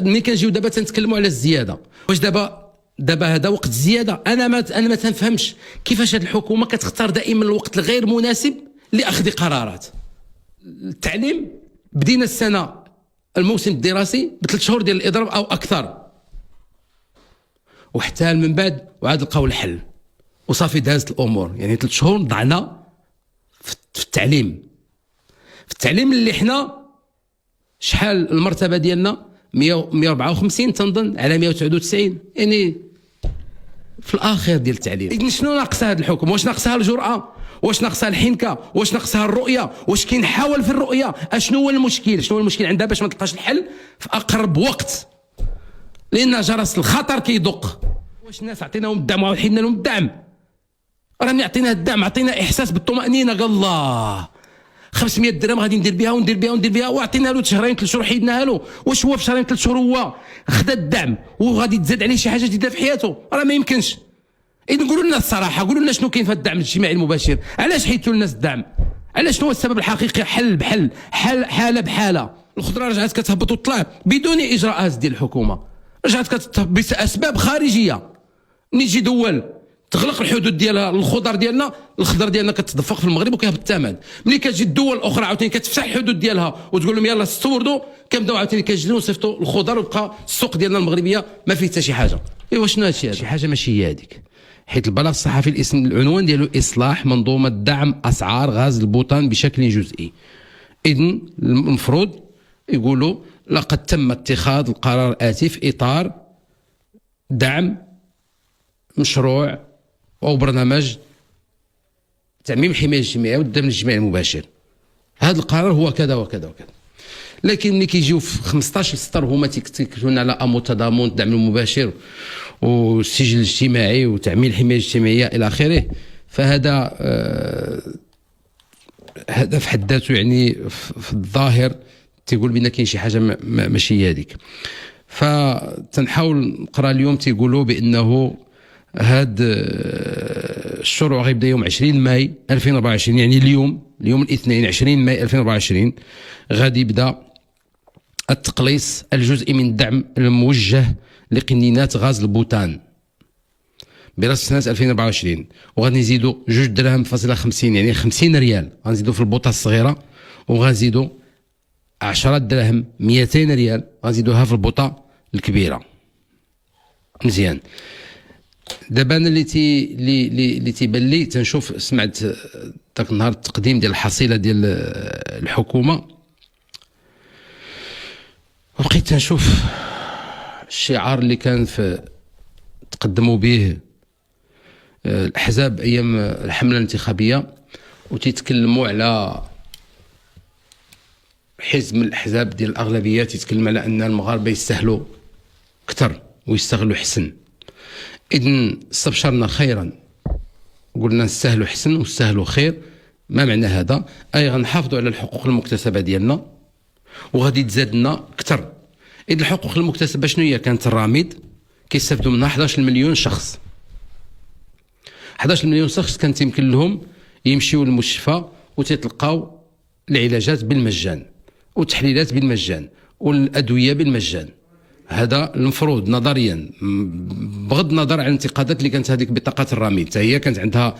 ملي كنجيو دابا تنتكلموا على الزياده، واش دابا هذا وقت الزياده؟ انا ما تنفهمش كيفاش هذه الحكومه كتختار دائما الوقت الغير مناسب لاخذ قرارات. التعليم بدينا السنه الموسم الدراسي ب3 شهور ديال الاضراب او اكثر، وحتى من بعد وعاد لقاو الحل وصافي دازت الامور. يعني 3 شهور ضعنا في التعليم. في التعليم اللي حنا شحال المرتبه ديالنا 154 تنظن على 199، يعني في الاخير ديال التعليم. إذن شنو ناقصها هذه الحكومه؟ واش ناقصها الجرأه؟ واش ناقصها الحنكه؟ واش ناقصها الرؤيه؟ واش كاين حول في الرؤيه؟ اشنو هو المشكل؟ شنو هو المشكل عندها باش ما تلقاش الحل في اقرب وقت؟ لان جرس الخطر كيدق. واش الناس عطيناهم الدعم وحيدنا لهم الدعم؟ راني عطينا الدعم، عطينا احساس بالطمانينه، قال الله 500 درهم غادي ندير بها وندير بها وندير بها، وعطينا له شهرين 3 شهور حيدناها له. واش هو في شهرين 3 شهور هو خدا الدعم وغادي تزاد عليه شي حاجه جديده في حياته؟ راه ما يمكنش. اذا قولوا لنا الصراحه، قولوا لنا شنو كاين في الدعم الاجتماعي المباشر؟ علاش حيدتوا الناس الدعم؟ علاش شنو هو السبب الحقيقي؟ حل بحل، حاله بحاله. الخضره رجعت كتهبط وتطلع بدون اجراءات ديال الحكومه، رجعت كتهبط باسباب خارجيه. ملي تجي دول تغلق الحدود ديالها الخضر ديالنا، الخضر ديالنا كتدفق في المغرب وكيهبط الثمن. ملي كتجي الدول الاخرى عاوتاني كتفتح الحدود ديالها وتقول لهم يلاه استوردوا، كنبداو عاوتاني كنجريو نصيفطوا الخضر وبقى السوق ديالنا المغربيه ما فيه حتى شي حاجه. ايوا شنو هادشي؟ شي حاجه ماشي هي هذيك. حيت البلاغ الصحفي الاسم العنوان ديالو اصلاح منظومه دعم اسعار غاز البوتان بشكل جزئي. اذن المفروض يقولوا لقد تم اتخاذ القرار الاتي في اطار دعم مشروع او برنامج تعميم الحمايه الاجتماعيه والدعم الاجتماعي المباشر. هذا القرار هو كذا وكذا وكذا. لكن ملي كيجيو في 15 سطر هما تيكتبون على امو التضامن الدعم المباشر والسجل الاجتماعي وتعميم الحمايه الاجتماعيه الى اخره، فهذا هذا في حد ذاته يعني في الظاهر تيقول بان كاين شي حاجه ماشي هي هذيك. فتنحاول نقرا اليوم تيقولوا بانه هاد الشروع غيبدا يوم 20 ماي 2024، يعني اليوم الاثنين 20 ماي 2024 غادي يبدا التقليص الجزئي من الدعم الموجه لقنينات غاز البوتان براس سنه 2024، وغادي نزيدوا 2 دراهم فاصلة 50 يعني 50 ريال غنزيدوا في البوطه الصغيره، وغنزيدوا 10 دراهم 200 ريال غنزيدوها في البوطه الكبيره. مزيان. دابا انا اللي تيبان لي تنشوف، سمعت ذاك النهار التقديم ديال الحصيله ديال الحكومه، وبقيت تنشوف الشعار اللي كان في تقدموا به الاحزاب ايام الحمله الانتخابيه، وتيتكلموا على حزب من الاحزاب ديال الاغلبيه تيتكلم على ان المغاربه يستاهلوا اكثر ويستغلوا حسن. إذن استبشرنا خيرا، قلنا نستاهلوا حسن ونستاهلوا خير. ما معنى هذا؟ أي غنحافظوا على الحقوق المكتسبة ديالنا وغادي تزاد لنا أكثر. إذن الحقوق المكتسبة شنو هي؟ كانت الرامد كيستافدوا منها 11 مليون شخص. 11 مليون شخص كانت يمكن لهم يمشيوا للمستشفى وتتلقاو العلاجات بالمجان والتحليلات بالمجان والأدوية بالمجان. هذا المفروض نظريا، بغض النظر عن الانتقادات اللي كانت هذيك بطاقه الرامد حتى هي كانت عندها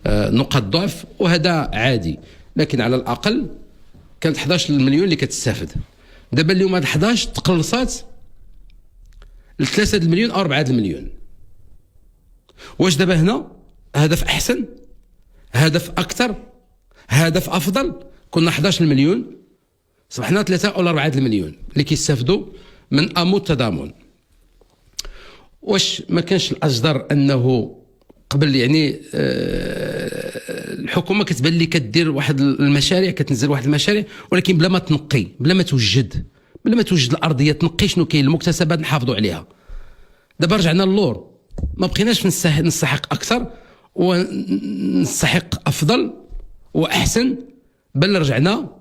نقاط ضعف، وهذا عادي، لكن على الاقل كانت 11 مليون اللي كتستافد. دابا اليوم هاد 11 تقلصات ل 3 مليون او 4 مليون. واش دابا هنا هدف احسن؟ هدف اكثر؟ هدف افضل؟ كنا 11 مليون صبحنا 3 او 4 مليون اللي كيستافدوا من امو التضامن. واش ما كانش الاجدر انه قبل يعني الحكومه كتبان لي كدير واحد المشاريع، كتنزل واحد المشاريع ولكن بلا ما تنقي، بلا ما توجد الارضيه تنقي شنو كاين المكتسبات نحافظوا عليها. دابا رجعنا للور، ما بقيناش نستحق اكثر ونستحق افضل واحسن، بل رجعنا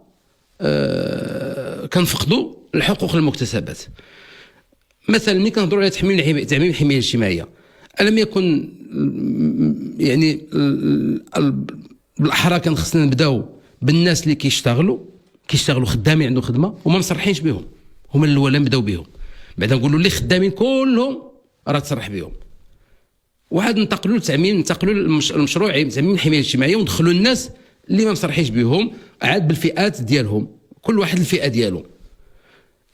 كنفقدوا الحقوق المكتسبات. مثلا ملي كنهضروا على تعميم الحمايه الاجتماعيه، الم يكن يعني بالاحرى كان خصنا نبداو بالناس اللي كيشتغلوا خدامين عندهم خدمه وما مصرحينش بهم، هما الاولين نبداو بهم. بعدا نقولوا اللي خدامين كلهم راه تصرح بهم، وعاد ننتقلوا المشروع تامين الحمايه الاجتماعيه وندخلوا الناس اللي ما مصرحيش بهم عاد بالفئات ديالهم، كل واحد الفئه ديالو.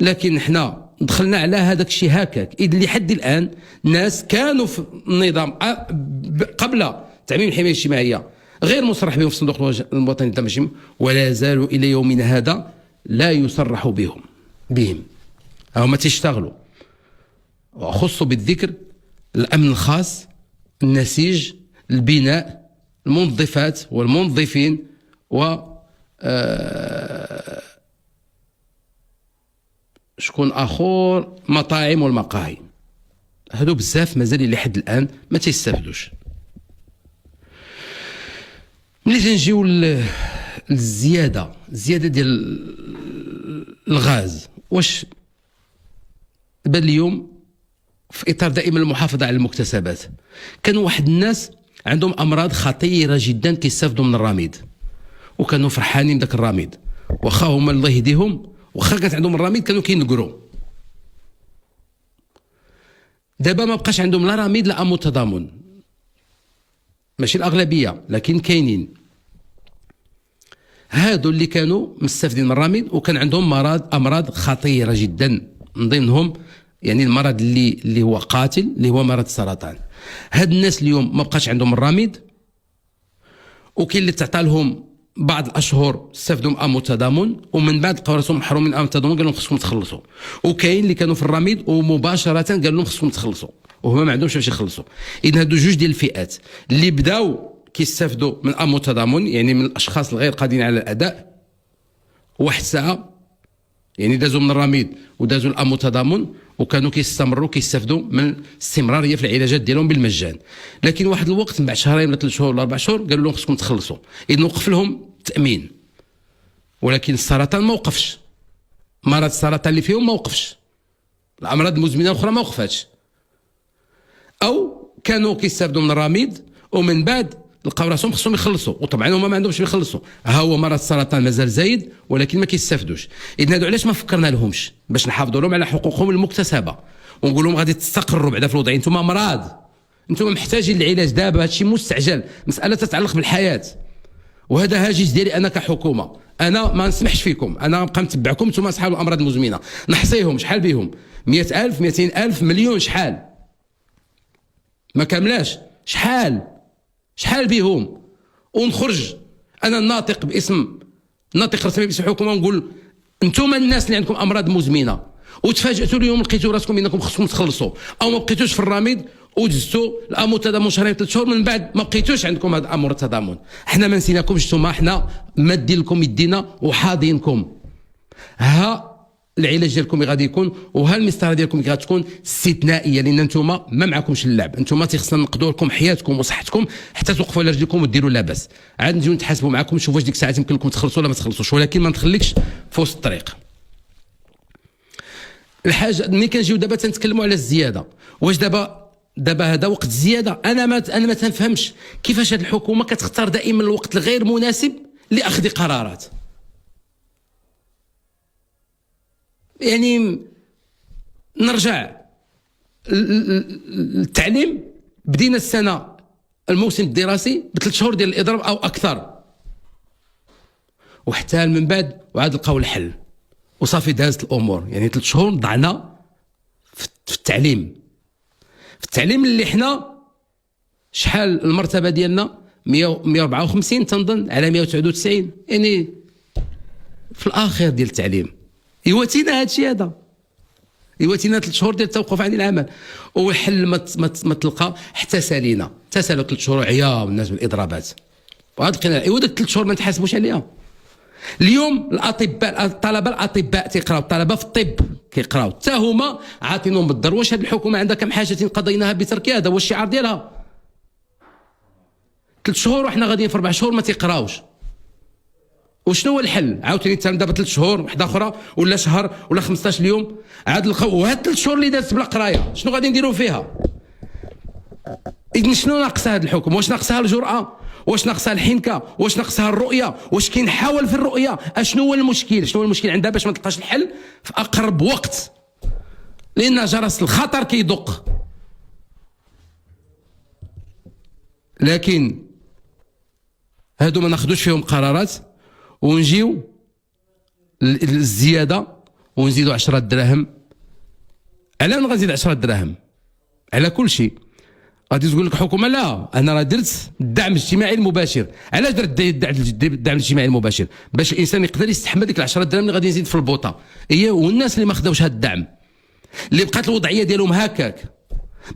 لكن حنا دخلنا على هذاك الشيء هكاك، اذ لحد الان ناس كانوا في النظام قبل تعميم الحمايه الاجتماعيه غير مصرح بهم في الصندوق الوطني للتمشيم، ولا زالوا الى يومنا هذا لا يصرح بهم. هما تيشتغلوا. وخص بالذكر الامن الخاص، النسيج، البناء، المنظفات والمنظفين، و شكون اخر، مطاعم والمقاهي. هادو بزاف مازال لحد الان ما تيستافدوش. ملي تنجيو الزياده ديال الغاز، واش بان اليوم في اطار دائما المحافظه على المكتسبات، كانوا واحد الناس عندهم امراض خطيره جدا كيستافدوا من الرميد، وكانوا فرحانين بداك الرميد، واخا هما الله يهديهم واخا كانت عندهم الرميد كانوا كينقروا. دابا ما بقاش عندهم لا رميد لا امو تضامن، ماشي الاغلبيه لكن كاينين هادو اللي كانوا مستفيدين من الرميد وكان عندهم امراض خطيره جدا، من ضمنهم يعني المرض اللي هو قاتل اللي هو مرض السرطان. هاد الناس اليوم ما بقاش عندهم الرميد، وكاين اللي تعطى لهم بعض الاشهر استفدوا من امو تضامن، ومن بعد لقاو راسهم محرومين من امو تضامن، قال لهم خصكم تخلصوا. وكاين اللي كانوا في الرميد ومباشره قال لهم خصكم تخلصوا، وهما ما عندهمش باش يخلصوا. اذا هادو جوج ديال الفئات اللي بداو كيستافدوا من امو تضامن، يعني من الاشخاص الغير قادرين على الاداء، واحد الساعه يعني دازوا من الرميد ودازوا الامو تضامن، وكانوا كيستمروا كيستافدوا من الاستمراريه في العلاجات ديالهم بالمجان. لكن واحد الوقت من بعد شهرين ولا 3 شهور ولا 4 شهور قالوا لهم خصكم تخلصوا، اذا وقف لهم التامين. ولكن السرطان ما وقفش، مرض السرطان اللي فيهم ما وقفش، الامراض المزمنه الاخرى ما وقفاتش. او كانوا كيستافدوا من الرميد ومن بعد لقاو راسهم خصهم يخلصوا، وطبعا هما ما عندهمش يخلصوا، ها هو مرض السرطان مازال زايد ولكن ما كيستافدوش. اذا هادو علاش ما فكرنا لهمش باش نحافظوا لهم على حقوقهم المكتسبه، ونقول لهم غادي تستقروا بعدا في الوضعيه، انتم امراض، انتم محتاجين العلاج دابا، هادشي مستعجل، مساله تتعلق بالحياه. وهذا هاجس ديالي انا كحكومه، انا ما نسمحش فيكم، انا نبقى نتبعكم انتم اصحاب الامراض المزمنه، نحصيهم شحال بهم، 100,000 200,000 مليون، شحال ما كاملاش، شحال بهم، ونخرج انا الناطق رسمي باسم الحكومه ونقول انتم الناس اللي عندكم امراض مزمنه وتفاجئتوا اليوم لقيتوا راسكم انكم خصكم تخلصوا، او ما بقيتوش في الرميد ودزتوا الامو تضامن شهرين 3 شهور، من بعد ما بقيتوش عندكم هذا الامر التضامن. احنا ما نسيناكمش، نتوما احنا مادين لكم يدينا وحاضينكم. ها العلاج ديالكم غادي يكون، وها المسطره ديالكم غادي تكون استثنائيه، لان نتوما ما معكمش اللعب، نتوما تيخصنا نقدوا لكم حياتكم وصحتكم حتى توقفوا على رجلكم وديروا لاباس، عاد نجيو نتحاسبوا معكم نشوفوا واش ديك الساعات يمكن لكم تخلصوا ولا ما تخلصوش، ولكن ما نخليكش في وسط الطريق. الحاجه ملي كنجيو دابا تنتكلموا على الزياده، واش دابا هذا وقت الزياده؟ انا ما تنفهمش كيفاش هذه الحكومه كتختار دائما الوقت الغير مناسب لاخذ قرارات. يعني نرجع التعليم، بدينا السنه الموسم الدراسي ب3 شهور ديال الاضراب او اكثر، وحتى من بعد وعاد لقاو الحل وصافي دازت الامور. يعني 3 شهور ضعنا في التعليم اللي حنا شحال المرتبه ديالنا 154 تنظن على 199، يعني في الاخير ديال التعليم يواتينا هادشي، هذا يواتينا 3 شهور ديال التوقف عن العمل، والحل ما تلقى حتى سالينا 3 شهور عيا الناس بالاضرابات، وهاد لقينا ايوا داك 3 شهور ما نتحاسبوش عليها. اليوم الطلبه الاطباء تيقراو، الطلبه في الطب كيقراو حتى هما عاطينهم بالضر. واش هاد الحكومه عندها كم حاجه قضيناها بتركها؟ هذا هو الشعار ديالها. 3 شهور وحنا غاديين في 4 شهور ما تيقراوش. وشنو هو الحل؟ عاوتاني تم دابا 3 شهور وحده اخرى ولا شهر ولا 15 يوم عاد وهاد 3 شهور اللي دازت بلا قرايه شنو غادي نديروا فيها؟ اذن شنو ناقصها هاد الحكومه؟ واش ناقصها الجرأه؟ واش ناقصها الحنكه؟ واش ناقصها الرؤيه؟ واش كاين حول في الرؤيه؟ اشنو هو المشكل؟ شنو هو المشكل عندها باش ما تلقاش الحل في اقرب وقت؟ لان جرس الخطر كيدق. لكن هادو ما ناخذوش فيهم قرارات ونجيو الزياده ونزيدوا 10 دراهم. على من غنزيد 10 دراهم؟ على كل شيء. غادي تقول لك الحكومه لا انا راه درت الدعم الاجتماعي المباشر. علاش درت الدعم الاجتماعي المباشر؟ باش الانسان يقدر يستحمل ديك 10 دراهم اللي غادي يزيد في البوطه. هي والناس اللي ما خداوش هذا الدعم اللي بقات الوضعيه ديالهم هكاك،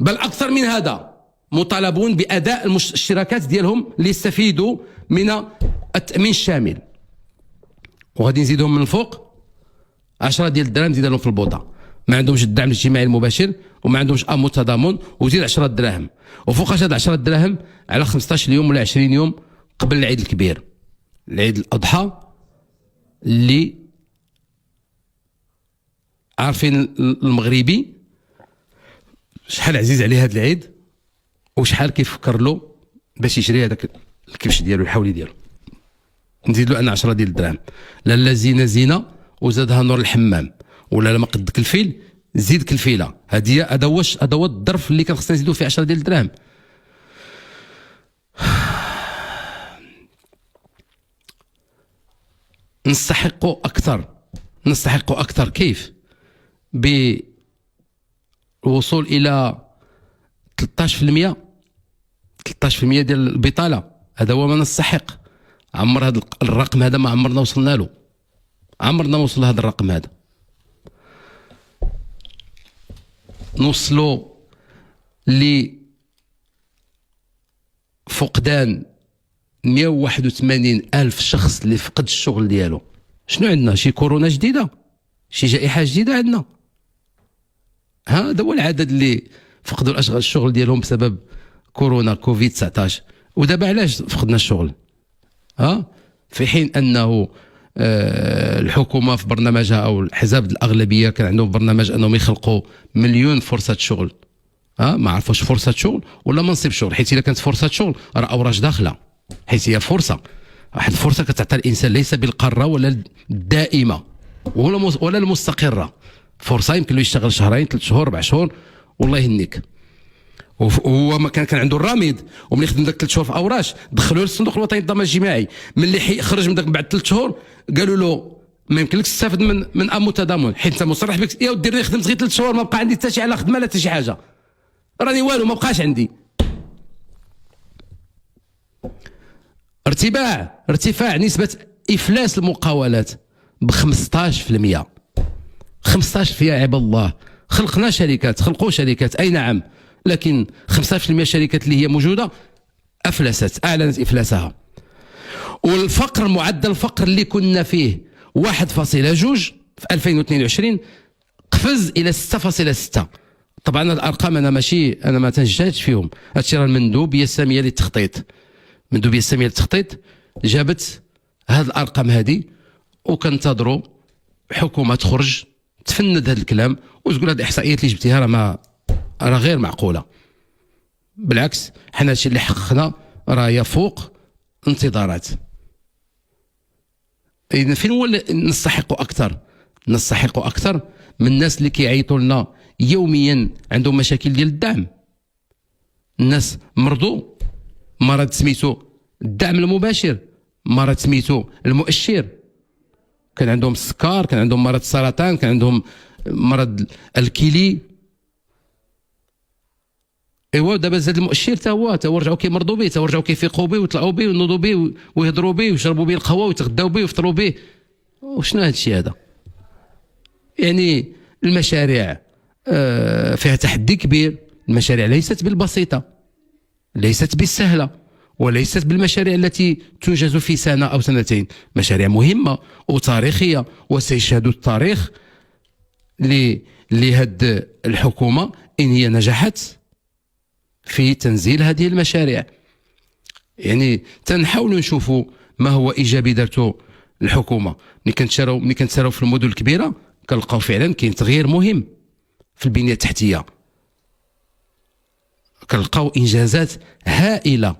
بل اكثر من هذا، مطالبون باداء الاشتراكات ديالهم ليستفيدوا من التامين الشامل، وغادي نزيدهم من الفوق 10 ديال الدراهم نزيد لهم في البوطه. ما عندهمش الدعم الاجتماعي المباشر وما عندهمش امو تضامن، وزيد 10 دراهم. وفوقاش هاد 10 دراهم على 15 يوم ولا 20 يوم قبل العيد الكبير، العيد الاضحى، اللي عارفين المغربي شحال عزيز عليه هذا العيد وشحال كيفكر له باش يشري هذاك الكبش ديالو الحولي ديالو. نزيد له انا 10 ديال الدراهم. لا زينه زينه وزادها نور الحمام، ولا لما قدك الفيل زيد كالفيله. هذا هو الظرف اللي كان خصنا نزيدو فيه 10 ديال الدراهم. نستحق اكثر. كيف؟ بالوصول الى 13% ديال البطاله. هذا هو ما نستحق. عمر هذا الرقم هذا ما عمرنا وصلنا له، عمرنا وصل لهذا الرقم هذا. نوصلوا لفقدان 181 ألف شخص اللي فقد الشغل ديالو. شنو عندنا؟ شي كورونا جديدة؟ شي جائحة جديدة عندنا؟ هذا هو العدد اللي فقدوا الشغل ديالهم بسبب كورونا كوفيد 19. ودابا علاش فقدنا الشغل؟ في حين أنه الحكومة في برنامجها أو الحزب الأغلبية كان عندهم برنامج أنهم يخلقوا مليون فرصة شغل. ما عرفوش فرصة شغل ولا منصب شغل، حيث إذا كانت فرصة شغل راه أوراش داخلة، حيث هي فرصة، واحد الفرصة كتعطى الإنسان ليس بالقارة ولا الدائمة ولا المستقرة. فرصة يمكن له يشتغل شهرين 3 شهور 4 شهور والله يهنيك. وهو ما كان عنده الرامد، وملي خدم داك 3 شهور في اوراش دخلوه للصندوق الوطني للضمان الاجتماعي. ملي خرج من داك بعد 3 شهور قالوا له ما يمكنلكش تستافد من امو تضامن، حيت انت مصرح بك. يا ودي راني خدمت غير 3 شهور، ما بقى عندي حتى شي على خدمه لا حتى شي حاجه، راني والو ما بقاش عندي. ارتفاع نسبه افلاس المقاولات ب 15%. 15% يا عباد الله. خلقوا شركات اي نعم، لكن 15% الشركات اللي هي موجوده افلست، اعلنت افلاسها. والفقر، معدل الفقر اللي كنا فيه 1.2 في 2022 قفز الى 6.6. طبعا الارقام انا ما تنجهدش فيهم، هادشي راه المندوبيه الساميه للتخطيط. المندوبيه الساميه للتخطيط جابت هاد الارقام هذه، وكنتظروا حكومه تخرج تفند هذا الكلام وتقول هاد الاحصائيات اللي جبتيها راه غير معقوله. بالعكس، حنا هادشي اللي حققنا راه يفوق انتظارات. اذا فين هو نستحق اكثر من الناس اللي كيعيطوا لنا يوميا عندهم مشاكل ديال الدعم. الناس مرضوا، مرض سميتو الدعم المباشر، مرض سميتو المؤشر، كان عندهم السكر، كان عندهم مرض السرطان، كان عندهم مرض الكلي. ايوا دابا زاد المؤشر تا هو رجعوا كيمرضوا به، تا رجعوا كيفيقوا به ويطلعوا به وينوضوا به ويهضروا به ويشربوا به القهوه ويتغداو به ويفطروا به. وشنو هذا الشيء هذا؟ يعني المشاريع فيها تحدي كبير. المشاريع ليست بالبسيطه، ليست بالسهله، وليست بالمشاريع التي تنجز في سنه او سنتين. مشاريع مهمه وتاريخيه، وسيشهد التاريخ لهاد الحكومه ان هي نجحت في تنزيل هذه المشاريع. يعني تنحاولوا نشوفوا ما هو ايجابي دارته الحكومه. ملي كنتساراو في المدن الكبيره كنلقاو فعلا كاين تغيير مهم في البنيه التحتيه، كنلقاو انجازات هائله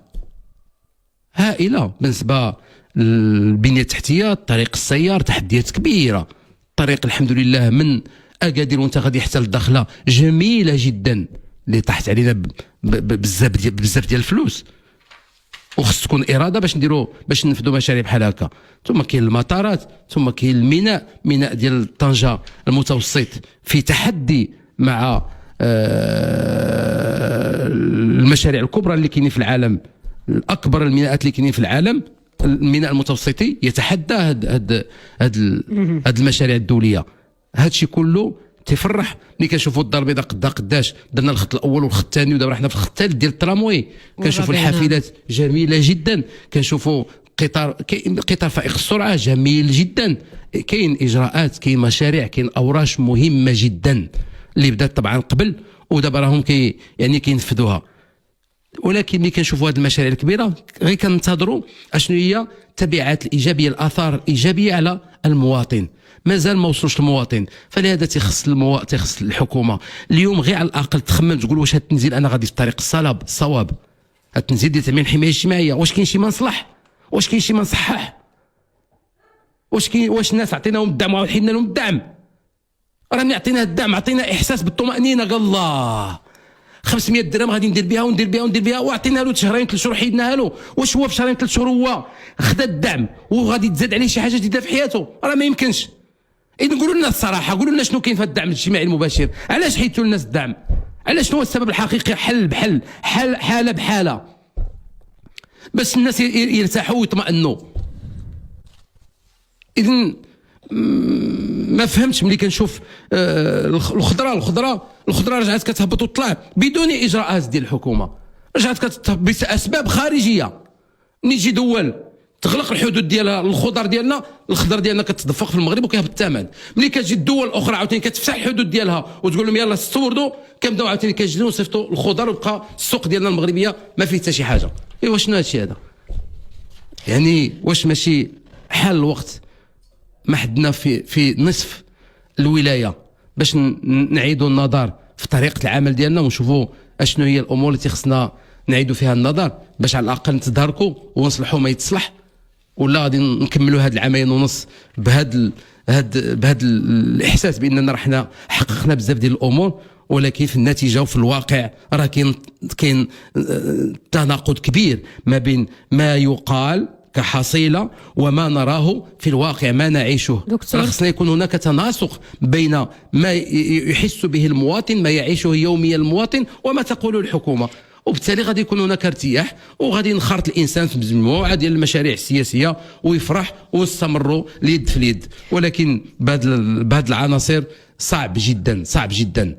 بالنسبه للبنيه التحتيه. طريق السيار تحديات كبيره، الطريق الحمد لله من اكادير وانت غادي حتى للدخله جميله جدا اللي طاحت علينا بزاف ديال الفلوس، وخص تكون اراده باش ننفذوا مشاريع بحال هكا. ثم كاين المطارات، ثم كاين ميناء ديال طنجه المتوسط في تحدي مع المشاريع الكبرى اللي كاينين في العالم. الاكبر الميناءات اللي كاينين في العالم الميناء المتوسطي يتحدى هاد المشاريع الدوليه. هذا الشيء كله تفرح ملي كنشوفوا الدار البيضاء قداش درنا الخط الاول والخط الثاني، ودابا حنا في الخط الثالث ديال التراموي. كنشوفوا الحافلات جميله جدا، كنشوفوا قطار فائق السرعه جميل جدا. كاين اجراءات، كاين مشاريع، كاين اوراش مهمه جدا اللي بدات طبعا قبل ودابا راهم كينفذوها. ولكن ملي كنشوفوا هذه المشاريع الكبيره غير كننتظروا اشنو هي التبعات الايجابيه، الاثار الايجابيه على المواطن. مازال ما وصلوش المواطن، فلهذا تخص الحكومه اليوم غير على الاقل تخمم تقول واش هذا التنزيل انا غادي في طريق الصواب. هذا التنزيل ديال تامين الحمايه الاجتماعيه واش كاين شي ما نصلح، واش كاين شي ما نصحح، واش الناس عطيناهم الدعم وحيدنا لهم الدعم. راني عطينا الدعم، عطينا احساس بالطمانينه، قال الله 500 درهم غادي ندير بها وعطينا له شهرين 3 شهور حيدناها له. واش هو في شهرين 3 شهور هو خدا الدعم وغادي تزاد عليه شي حاجه جديده في حياته؟ راه ما يمكنش. اذا قولوا لنا الصراحه، قولوا لنا شنو كاين في الدعم الاجتماعي المباشر، علاش حيدتوا للناس الدعم؟ علاش شنو هو السبب الحقيقي؟ حاله بحاله باش الناس يرتاحوا ويطمئنوا. اذا ما فهمتش ملي كنشوف الخضره رجعت كتهبط وتطلع بدون اجراءات ديال الحكومه، رجعت كتهبط باسباب خارجيه. ملي تجي دول تغلق الحدود ديالها الخضر ديالنا كتدفق في المغرب وكيهبط الثمن. ملي كتجي الدول الاخرى عاوتاني كتفتح الحدود ديالها وتقول لهم يلاه استوردوا، كنبداو عاوتاني كنجريو نصيفطوا الخضر ويبقى السوق ديالنا المغربيه ما فيه حتى شي حاجه. ايوا شنو هادشي هذا؟ يعني واش ماشي حال الوقت ما حدنا في نصف الولايه باش نعيدوا النظر في طريقه العمل ديالنا ونشوفوا اشنو هي الامور اللي تخصنا نعيدوا فيها النظر باش على الاقل نتداركوا ونصلحوا ما يتصلح؟ ولا غادي نكملوا هاد العامين ونص بهاد الاحساس باننا رحنا حققنا بزاف ديال الامور، ولكن في النتيجه وفي الواقع راه كاين تناقض كبير ما بين ما يقال كحصيله وما نراه في الواقع، ما نعيشه. خصنا يكون هناك تناسق بين ما يحس به المواطن، ما يعيشه يوميا المواطن، وما تقوله الحكومه، وبالتالي غادي يكون هناك ارتياح وغادي ينخرط الانسان في مجموعه ديال المشاريع السياسيه ويفرح ويستمروا اليد في اليد. ولكن بهذه العناصر صعب جدا.